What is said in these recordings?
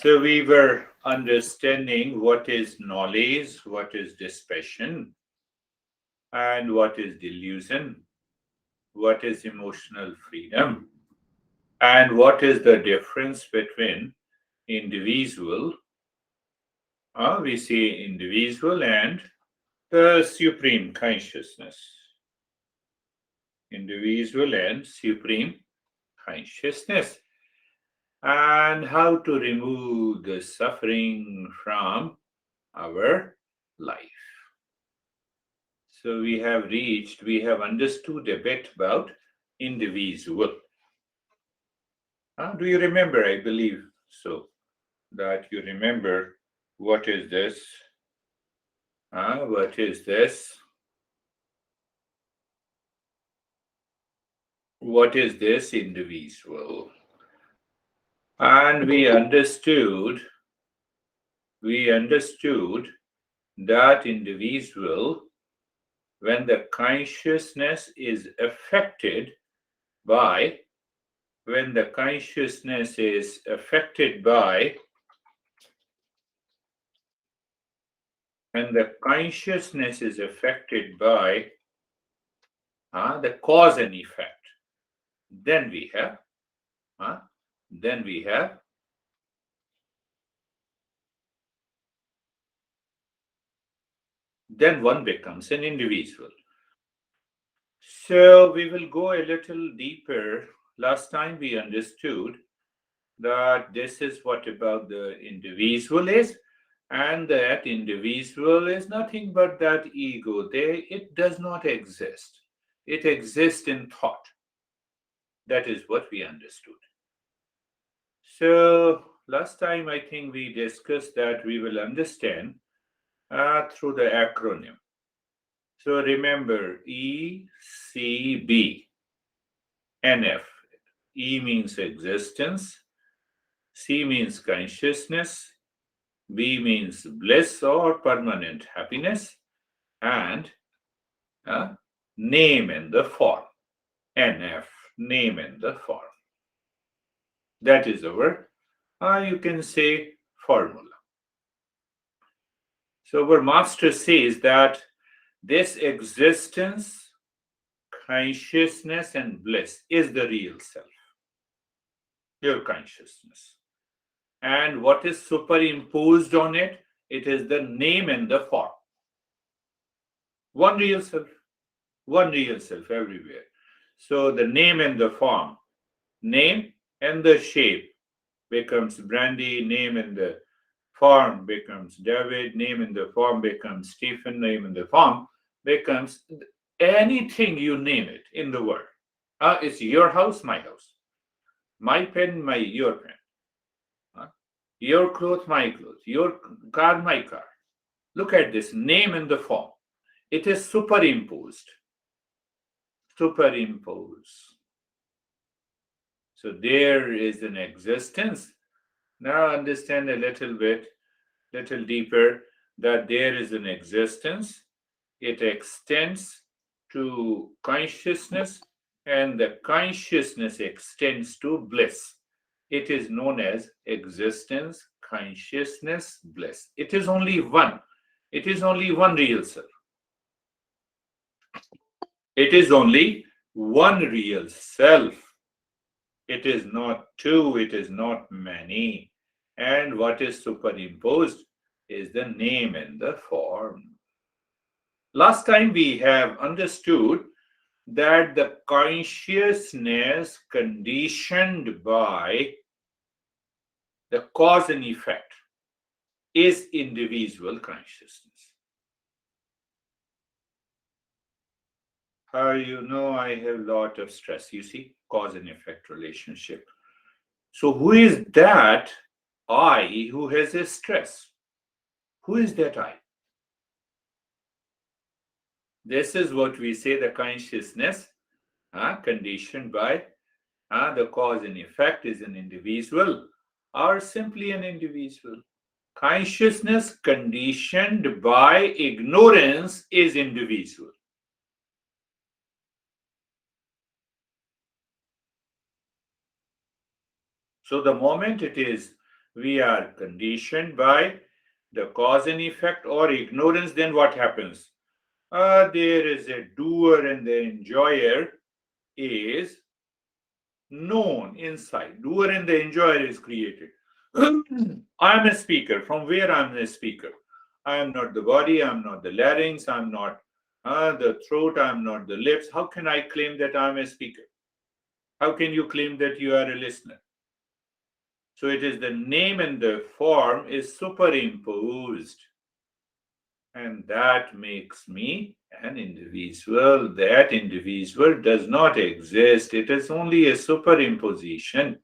So we were understanding what is knowledge, what is dispassion, and what is delusion, what is emotional freedom, and what is the difference between individual, we say individual, and the supreme consciousness. Individual and supreme consciousness. And how to remove the suffering from our life. So we have understood a bit about individual. Do you remember? I believe so, that you remember what is this? What is this? What is this individual? And we understood that individual, when the consciousness is affected by when the consciousness is affected by the cause and effect, then we have then we have then one becomes an individual. So we will go a little deeper. Last time we understood that this is what about the individual is, and that individual is nothing but that ego. It does not exist. It exists in thought. That is what we understood. So last time I think we discussed that we will understand through the acronym. So remember ECB, NF. E means existence, C means consciousness, B means bliss or permanent happiness, and name and the form. NF, name and the form. That is our, you can say, formula. So our master says that this existence, consciousness, and bliss is the real self, your consciousness. And what is superimposed on it? It is the name and the form. One real self everywhere. So the name and the form, name and the shape becomes Brandy, name and the form becomes David, name and the form becomes Stephen, name and the form becomes anything you name it in the world. It's your house, my house. My pen, your pen. Your clothes, my clothes. Your car, my car. Look at this name and the form. It is superimposed. Superimpose. So there is an existence. Now understand a little deeper that there is an existence. It extends to consciousness, and the consciousness extends to bliss. It is known as existence, consciousness, bliss. It is only one. It is only one real self. It is only one real self. It is not two, it is not many. And what is superimposed is the name and the form. Last time we have understood that the consciousness conditioned by the cause and effect is individual consciousness. How you know I have a lot of stress? You see, cause and effect relationship. So who is that I who has a stress? Who is that I? This is what we say the consciousness conditioned by the cause and effect is an individual or simply an individual. Consciousness conditioned by ignorance is individual. So the moment it is we are conditioned by the cause and effect or ignorance, then what happens? There is a doer and the enjoyer is known inside. Doer and the enjoyer is created. I am a speaker. From where I am a speaker? I am not the body, I am not the larynx, I am not the throat, I am not the lips. How can I claim that I am a speaker? How can you claim that you are a listener? So it is the name and the form is superimposed. And that makes me an individual. That individual does not exist. It is only a superimposition.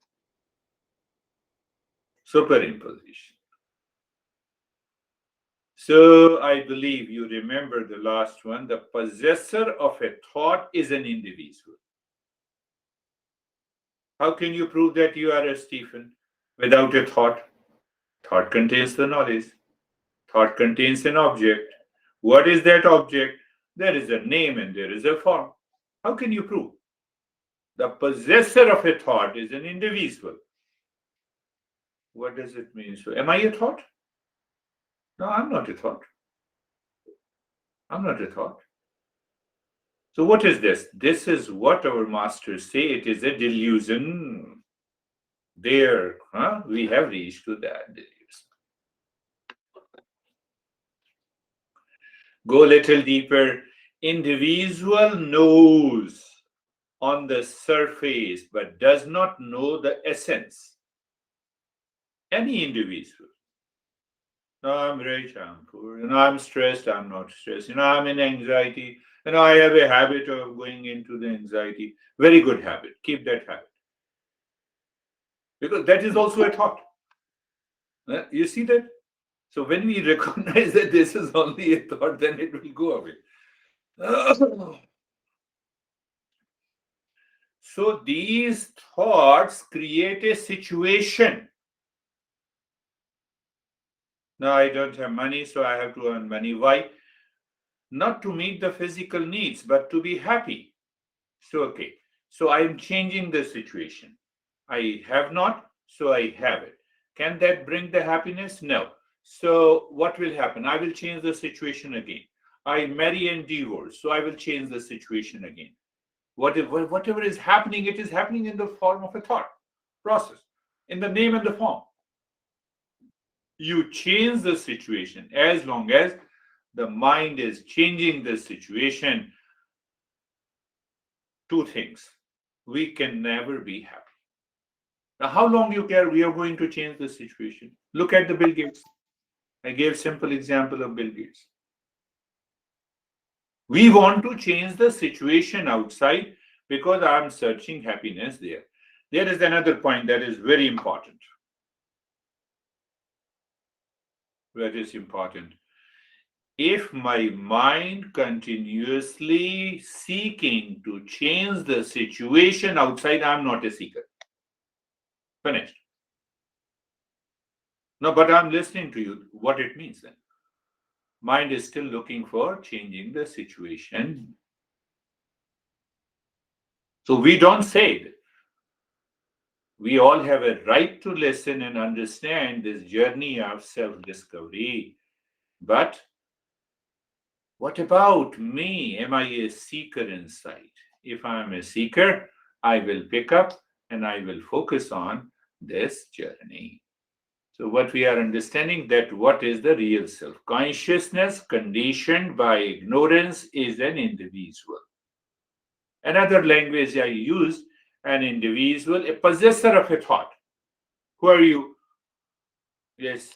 Superimposition. So I believe you remember the last one. The possessor of a thought is an individual. How can you prove that you are a Stephen without a thought? Thought contains the knowledge. Thought contains an object. What is that object? There is a name and there is a form. How can you prove? The possessor of a thought is an individual. What does it mean? So, am I a thought? No, I'm not a thought. I'm not a thought. So, what is this? This is what our masters say. It is a delusion. There, we have reached to that delusion. Go a little deeper. Individual knows on the surface but does not know the essence. Any individual. No, I'm rich, I'm poor. I'm stressed, I'm not stressed. I'm in anxiety. I have a habit of going into the anxiety. Very good habit. Keep that habit. Because that is also a thought. You see that? So when we recognize that this is only a thought, then it will go away. So these thoughts create a situation. Now I don't have money, so I have to earn money. Why? Not to meet the physical needs, but to be happy. So, okay. So I am changing the situation. I have not, so I have it. Can that bring the happiness? No. So what will happen? I will change the situation again. I marry and divorce, so I will change the situation again. Whatever is happening, it is happening in the form of a thought process, in the name and the form. You change the situation as long as the mind is changing the situation. Two things. We can never be happy. Now, how long you care we are going to change the situation? Look at the Bill Gates. I gave simple example of Bill Gates. We want to change the situation outside because I'm searching happiness there. There is another point that is very important. That is important. If my mind continuously seeking to change the situation outside, I'm not a seeker. Finished. No, but I'm listening to you. What it means then? Mind is still looking for changing the situation. So we don't say it. We all have a right to listen and understand this journey of self-discovery. But what about me? Am I a seeker inside? If I am a seeker, I will pick up and I will focus on this journey. So what we are understanding that what is the real self? Consciousness conditioned by ignorance is an individual. Another language I used, an individual, a possessor of a thought. Who are you? Yes.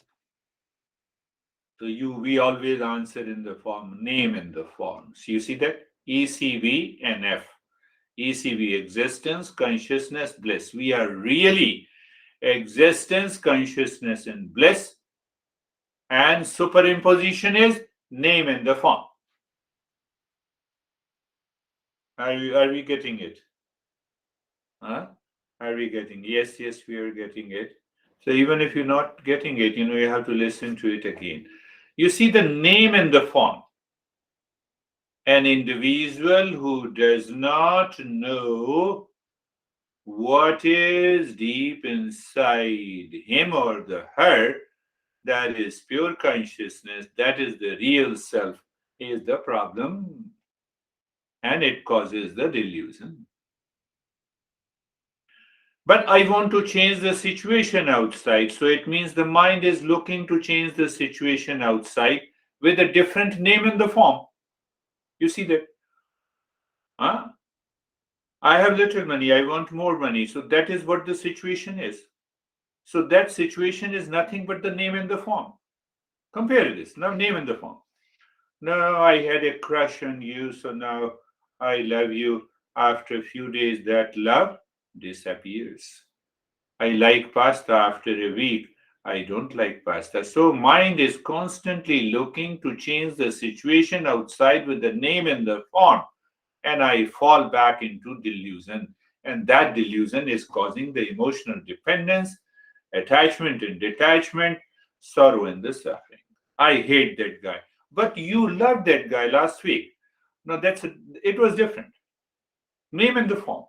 So we always answer in the form, name in the form. So you see that? ECV and F. ECV, existence, consciousness, bliss. We are really existence, consciousness, and bliss. And superimposition is name and the form. Are we getting it? Huh? Are we getting? Yes, we are getting it. So even if you're not getting it, you have to listen to it again. You see the name and the form. An individual who does not know what is deep inside him or the her, that is pure consciousness, that is the real self, is the problem, and it causes the delusion. But I want to change the situation outside, so it means the mind is looking to change the situation outside with a different name and the form. You see that? Huh? I have little money, I want more money. So that is what the situation is. So that situation is nothing but the name and the form. Compare this. Now, name and the form. No, I had a crush on you, so now I love you. After a few days, that love disappears. I like pasta. After a week, I don't like pasta. So, mind is constantly looking to change the situation outside with the name and the form, and I fall back into delusion. And that delusion is causing the emotional dependence, attachment and detachment, sorrow and the suffering. I hate that guy. But you loved that guy last week. No, it was different. Name and the form.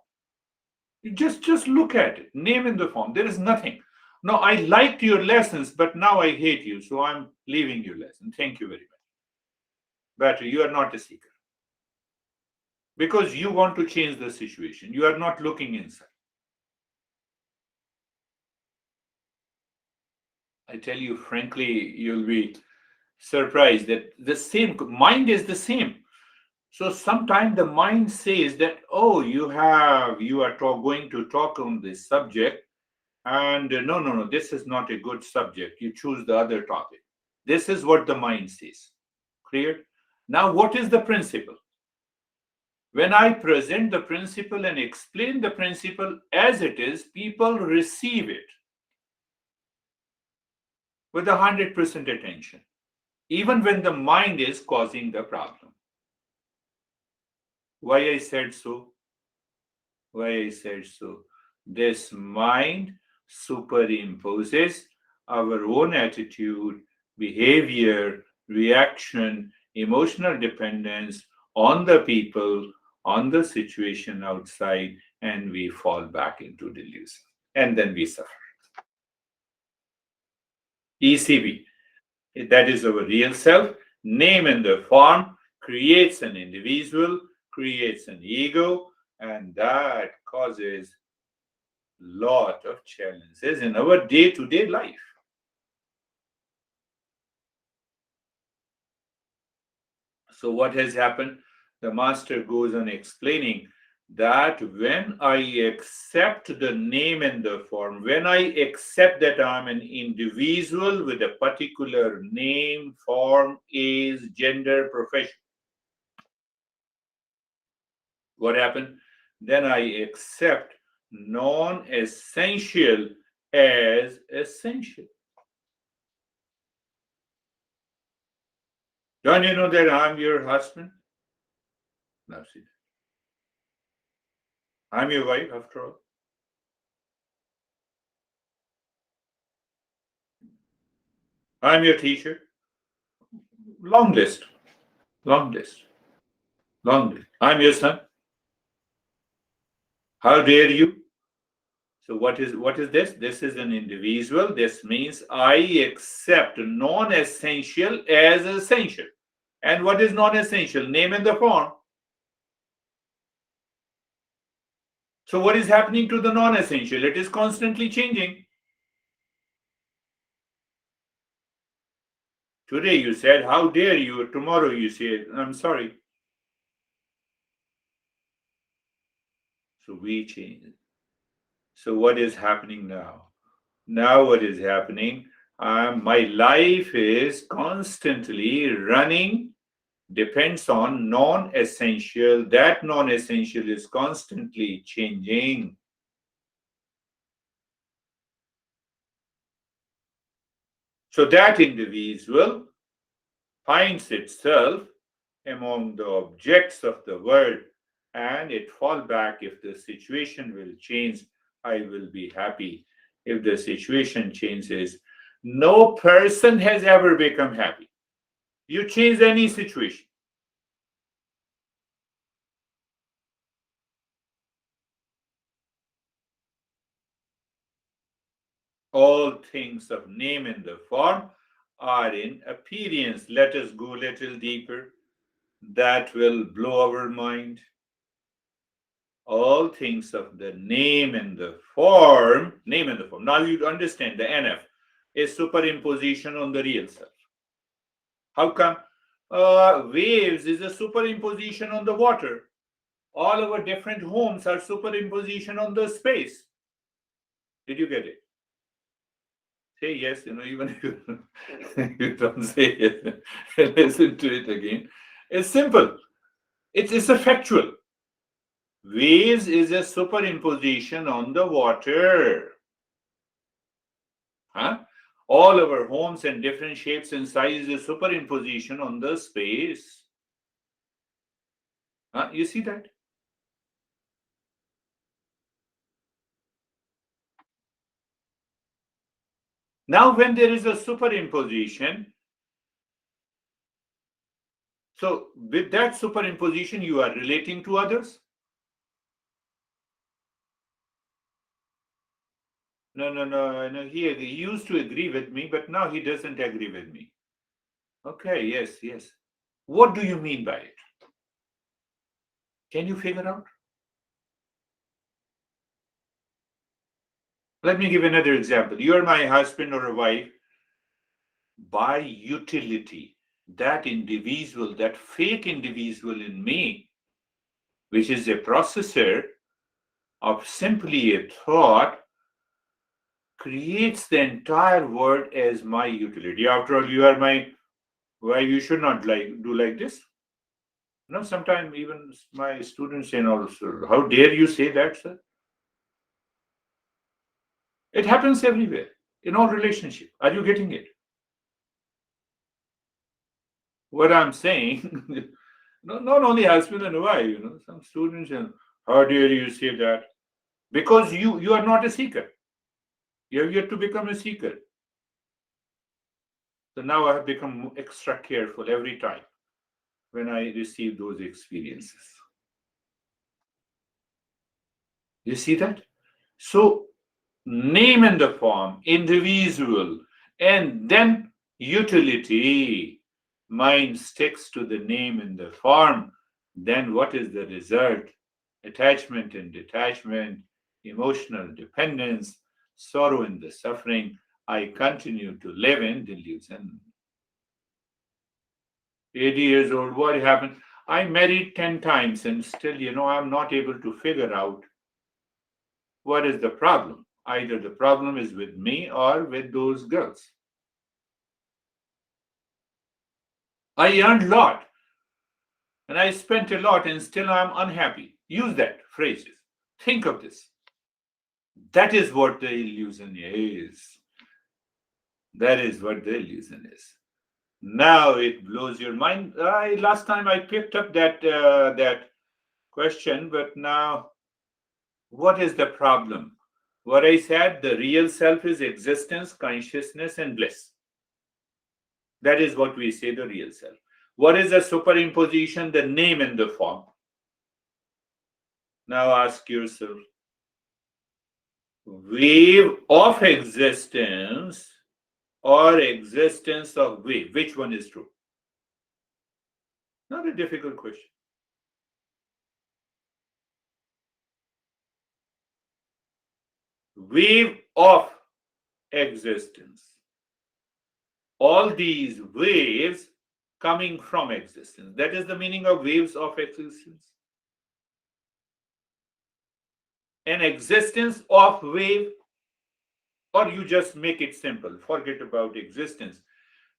You just look at it. Name and the form. There is nothing. No, I liked your lessons, but now I hate you, so I'm leaving your lesson. Thank you very much. Better, you are not a seeker. Because you want to change the situation. You are not looking inside. I tell you frankly, you'll be surprised that the same mind is the same. So sometimes the mind says that, oh, you are going to talk on this subject, and no, this is not a good subject. You choose the other topic. This is what the mind says. Clear? Now, what is the principle? When I present the principle and explain the principle as it is, people receive it with 100% attention, even when the mind is causing the problem. Why I said so? Why I said so? This mind superimposes our own attitude, behavior, reaction, emotional dependence on the people, on the situation outside, and we fall back into delusion. And then we suffer. ECB, that is our real self, name and the form, creates an individual, creates an ego, and that causes lot of challenges in our day-to-day life. So what has happened? The master goes on explaining that when I accept the name and the form, when I accept that I'm an individual with a particular name, form, age, gender, profession, what happened? Then I accept non-essential as essential. Don't you know that I'm your husband? Now see, I'm your wife after all. I'm your teacher. Long list, long list, long list. I'm your son. How dare you? So what is this? This is an individual. This means I accept non-essential as essential. And what is non-essential? Name and the form. So what is happening to the non-essential? It is constantly changing. Today you said, how dare you? Tomorrow you say, I'm sorry. So we change. So what is happening now? Now what is happening? My life is constantly running, depends on non-essential. That non-essential is constantly changing. So that individual finds itself among the objects of the world, and it fall back. If the situation will change, I will be happy. If the situation changes, no person has ever become happy. You change any situation. All things of name and the form are in appearance. Let us go a little deeper. That will blow our mind. All things of the name and the form, name and the form. Now you understand the NF is superimposition on the real self. How come? Waves is a superimposition on the water. All our different homes are superimposition on the space. Did you get it? Say yes, even if you don't say yes, listen to it again. It's simple. It's a factual. Waves is a superimposition on the water. Huh? All our homes and different shapes and sizes is superimposition on the space. Huh? You see that? Now, when there is a superimposition, so with that superimposition, you are relating to others? No. He used to agree with me, but now he doesn't agree with me. Okay, yes. What do you mean by it? Can you figure out? Let me give another example. You are my husband or a wife. By utility, that individual, that fake individual in me, which is a processor of simply a thought, creates the entire world as my utility. After all, you are my wife. You should not do like this. Sometimes even my students say, also, how dare you say that, sir? It happens everywhere, in all relationship. Are you getting it? What I'm saying, not only husband and wife, some students, how dare you say that? Because you are not a seeker. You have yet to become a seeker. So now I have become extra careful every time when I receive those experiences. You see that? So name and the form, individual, and then utility. Mind sticks to the name and the form. Then what is the result? Attachment and detachment, emotional dependence, sorrow and the suffering. I continue to live in delusion. 80 years old, what happened? I married 10 times and still, I'm not able to figure out what is the problem. Either the problem is with me or with those girls. I earned a lot and I spent a lot and still I'm unhappy. Use that phrases. Think of this. That is what the illusion is. That is what the illusion is. Now it blows your mind. Last time I picked up that question, but now what is the problem? What I said, the real self is existence, consciousness, and bliss. That is what we say, the real self. What is the superimposition? The name and the form. Now ask yourself, wave of existence or existence of wave? Which one is true? Not a difficult question. Wave of existence. All these waves coming from existence. That is the meaning of waves of existence. An existence of wave, or you just make it simple, forget about existence.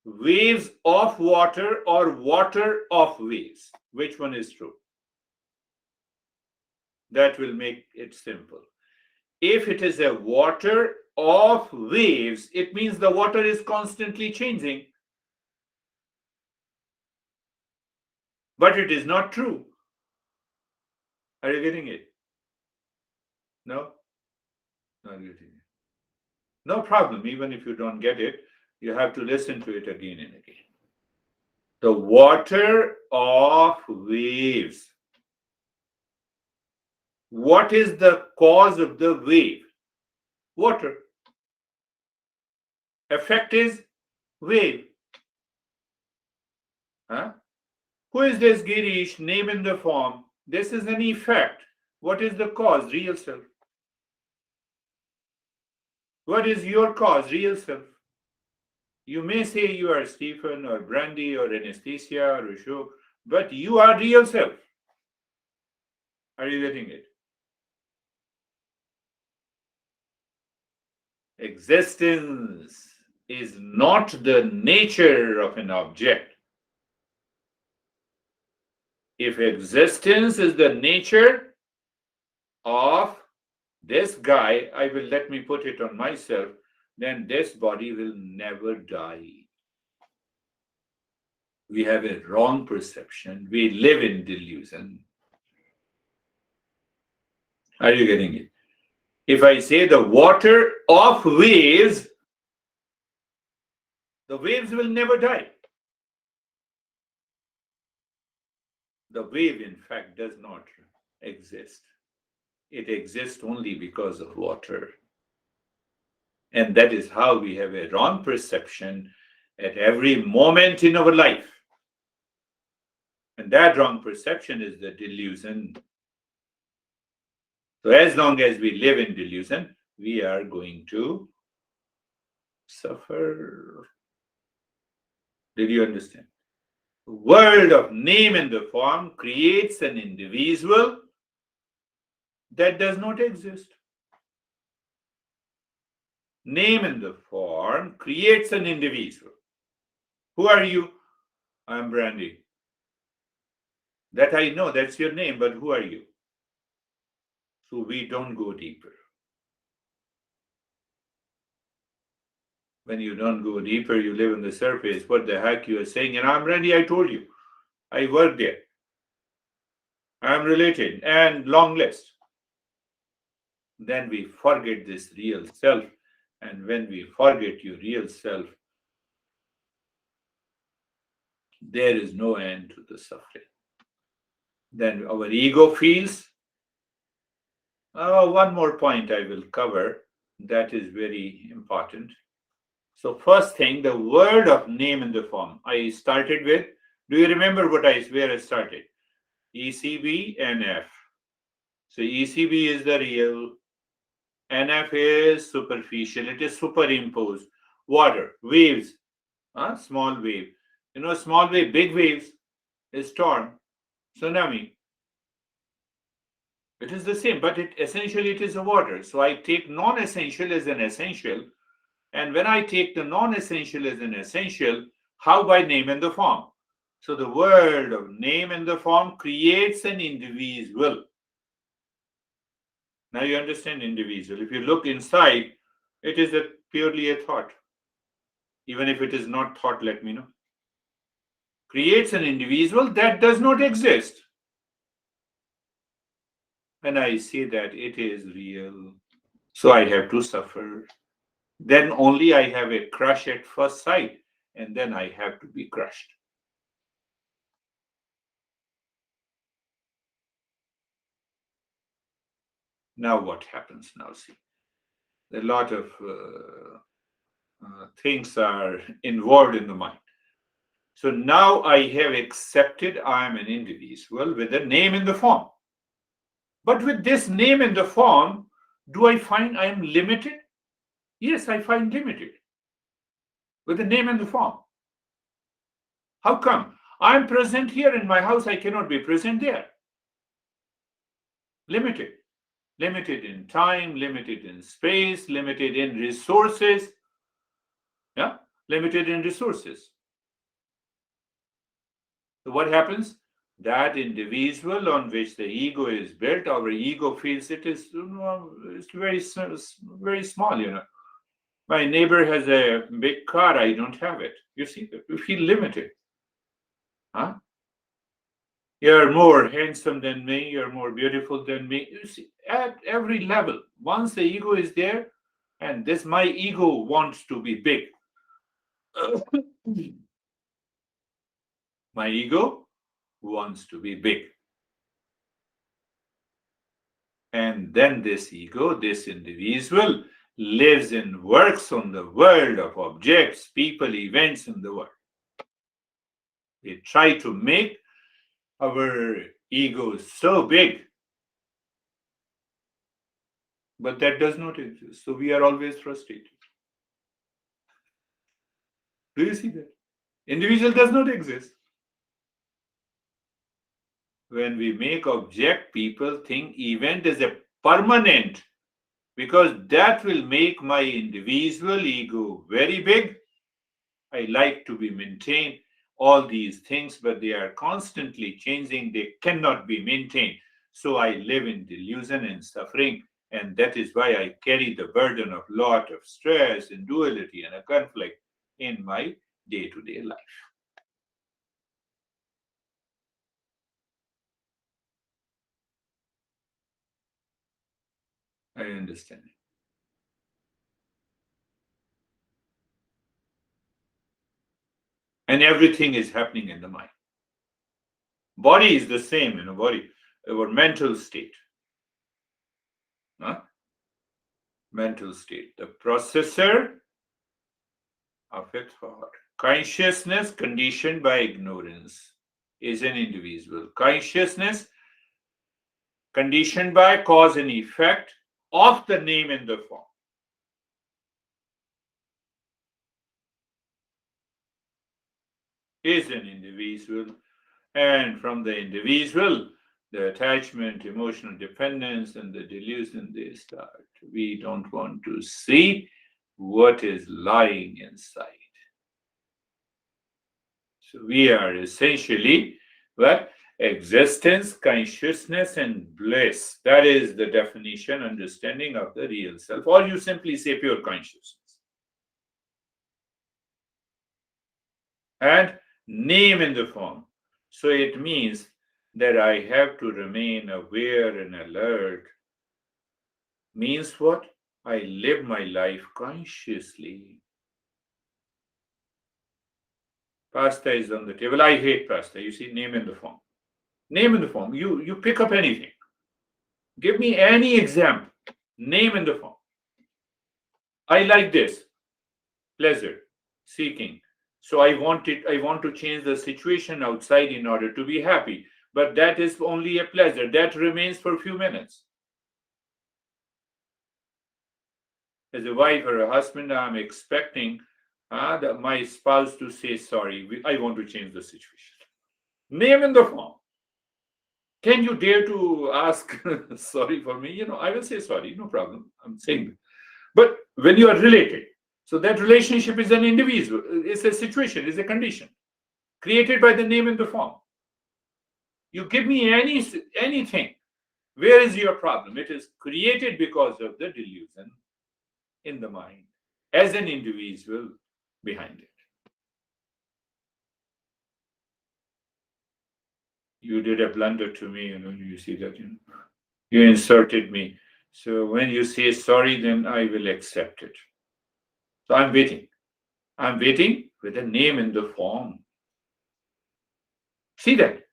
Waves of water or water of waves. Which one is true? That will make it simple. If it is a water of waves, it means the water is constantly changing. But it is not true. Are you getting it? No? Not getting it. No problem. Even if you don't get it, you have to listen to it again and again. The water of waves. What is the cause of the wave? Water. Effect is wave. Huh? Who is this Girish? Name in the form. This is an effect. What is the cause? Real self. What is your cause? Real self. You may say you are Stephen or Brandy or Anesthesia or Ashok, but you are real self. Are you getting it? Existence is not the nature of an object. If existence is the nature of this guy, let me put it on myself, then this body will never die. We have a wrong perception. We live in delusion. Are you getting it? If I say the water of waves, the waves will never die. The wave, in fact, does not exist. It exists only because of water. And that is how we have a wrong perception at every moment in our life. And that wrong perception is the delusion. So as long as we live in delusion, we are going to suffer. Did you understand? The world of name and the form creates an individual that does not exist. Name and the form creates an individual. Who are you? I am Brandy. That I know, that's your name, but who are you? So we don't go deeper. When you don't go deeper, you live on the surface. What the heck you are saying? And I'm Brandy, I told you. I work there. I'm related, and long list. Then we forget this real self. And when we forget your real self, there is no end to the suffering. Then our ego feels. One more point I will cover that is very important. So first thing, the word of name in the form. I started with, do you remember where I started? ECB, NF. So ECB is the real, NF is superficial, it is superimposed. Water, waves, small wave. Small wave, big waves, a storm, tsunami. It is the same, but essentially it is a water. So I take non-essential as an essential. And when I take the non-essential as an essential, how? By name and the form. So the word of name and the form creates an individual. Now you understand individual. If you look inside, it is purely a thought. Even if it is not thought, let me know. Creates an individual that does not exist. When I see that it is real, so I have to suffer. Then only I have a crush at first sight, and then I have to be crushed. Now what happens now? See, a lot of things are involved in the mind. So now I have accepted I am an individual with a name in the form. But with this name in the form, do I find I am limited? Yes, I find limited with the name and the form. How come? I'm present here in my house, I cannot be present there. Limited. Limited in time, limited in space, limited in resources. Yeah, limited in resources. So what happens? That individual on which the ego is built, our ego feels it is it's very small, My neighbor has a big car, I don't have it. You see, you feel limited. Huh? You're more handsome than me, you're more beautiful than me. You see, at every level, once the ego is there, and my ego wants to be big. My ego wants to be big. And then this ego, this individual, lives and works on the world of objects, people, events in the world. We try to make our egos so big, but that does not exist. So we are always frustrated. Do you see that? Individual does not exist. When we make object, people think event is a permanent, because that will make my individual ego very big. I like to be maintained, all these things, but they are constantly changing. They cannot be maintained. So I live in delusion and suffering, and that is why I carry the burden of lot of stress and duality and a conflict in my day-to-day life. I understand. And everything is happening in the mind. Body is the same, body, our mental state. Huh? Mental state, the processor of a thought. Consciousness conditioned by ignorance is an individual. Consciousness conditioned by cause and effect of the name and the form is an individual. And from the individual, the attachment, emotional dependence, and the delusion, they start. We don't want to see what is lying inside. So we are essentially what? Existence, consciousness, and bliss. That is the definition, understanding of the real self. Or you simply say pure consciousness. And name in the form. So it means that I have to remain aware and alert. Means what? I live my life consciously. Pasta is on the table. I hate pasta. You see, name in the form. Name in the form. You pick up anything. Give me any example. Name in the form. I like this. Pleasure. Seeking. So I want to change the situation outside in order to be happy. But that is only a pleasure. That remains for a few minutes. As a wife or a husband, I'm expecting my spouse to say sorry. I want to change the situation. Name in the form. Can you dare to ask sorry for me? I will say sorry, no problem. I'm saying that. But when you are related, so that relationship is an individual, it's a situation, it's a condition created by the name and the form. You give me anything. Where is your problem? It is created because of the delusion in the mind as an individual behind it. You did a blunder to me, you see that, you insulted me. So when you say sorry, then I will accept it. So I'm waiting. I'm waiting with a name in the form. See that?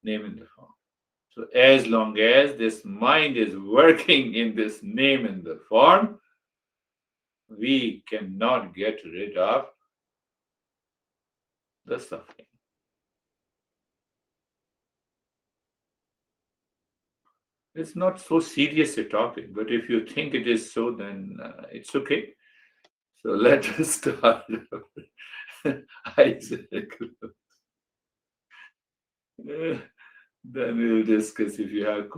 Name in the form. So as long as this mind is working in this name in the form, we cannot get rid of the suffering. It's not so serious a topic, but if you think it is so, then it's okay. So let us start. Isaac. Then we'll discuss if you have